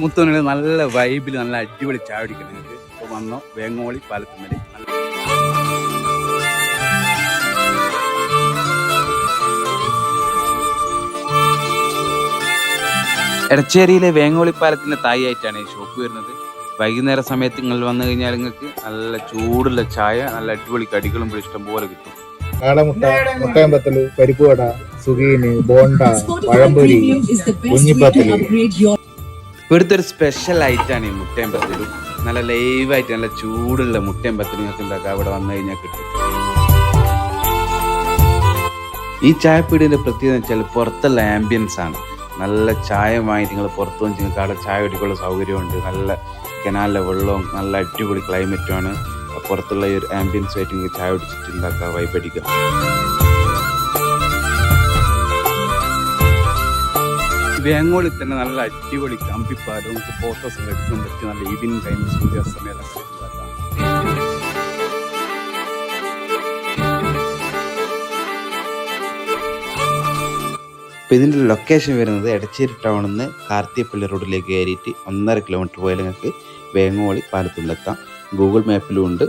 മുത്തോണി നല്ല വൈബിൽ നല്ല അടിപൊളി ചായ കുടിക്കണം നിങ്ങൾക്ക്. ഇപ്പോൾ വന്നോ വേങ്ങോളി പാലത്തുമ്മല്. എടച്ചേരിയിലെ വേങ്ങോളിപ്പാലത്തിൻ്റെ തായിയായിട്ടാണ് ഈ ഷോപ്പ് വരുന്നത്. വൈകുന്നേര സമയത്ത് നിങ്ങൾ വന്നു കഴിഞ്ഞാൽ നിങ്ങൾക്ക് നല്ല ചൂടുള്ള ചായ നല്ല അടിപൊളി കടികളും ഇഷ്ടം പോലെ കിട്ടും. കാടമുട്ട, മുട്ടയമ്പത്തല്, പരിപ്പുവട, സുഗീന്, ബോണ്ട, പഴംപൊരി, കുഞ്ഞിപ്പത്തല്. ഇവിടുത്തെ ഒരു സ്പെഷ്യൽ ഐറ്റാണ് ഈ മുട്ടയമ്പത്തല്. നല്ല ലൈവായിട്ട് നല്ല ചൂടുള്ള മുട്ടയമ്പത്തല് നിങ്ങൾക്ക് ഉണ്ടാക്കുക അവിടെ വന്നു കഴിഞ്ഞാൽ കിട്ടും. ഈ ചായപ്പീടിയുടെ പ്രത്യേകത വെച്ചാൽ പുറത്തുള്ള ആംബിയൻസ് ആണ്. നല്ല ചായ വാങ്ങിയിട്ട് നിങ്ങൾ പുറത്ത് വന്ന് നിങ്ങൾക്ക് അവിടെ ചായ കുടിക്കാനുള്ള സൗകര്യമുണ്ട്. നല്ല കനാലിലെ വെള്ളവും നല്ല അടിപൊളി ക്ലൈമറ്റുമാണ്. പുറത്തുള്ള ഈ ഒരു ആംബിയൻസ് ആയിട്ട് നിങ്ങൾക്ക് ചായ കുടിച്ചിട്ട് ഉണ്ടാക്കുക, വൈബടിക്കുക. വേങ്ങോളിൽ തന്നെ നല്ല അടിപൊളി കമ്പിപ്പാലും നമുക്ക് ഫോട്ടോസ് എടുക്കാൻ പറ്റും. നല്ല ഈവനിങ് ടൈം സൂര്യാസ്തമയം. അപ്പോൾ ഇതിൻ്റെ ലൊക്കേഷൻ വരുന്നത് എടച്ചേരി ടൗണിൽ നിന്ന് കാർത്തിയപ്പള്ളി റോഡിലേക്ക് കയറിയിട്ട് 1.5 കിലോമീറ്റർ പോയാൽ നിങ്ങൾക്ക് വേങ്ങോളി പാലത്തുമ്പിലെത്താം. ഗൂഗിൾ മാപ്പിലും ഉണ്ട്.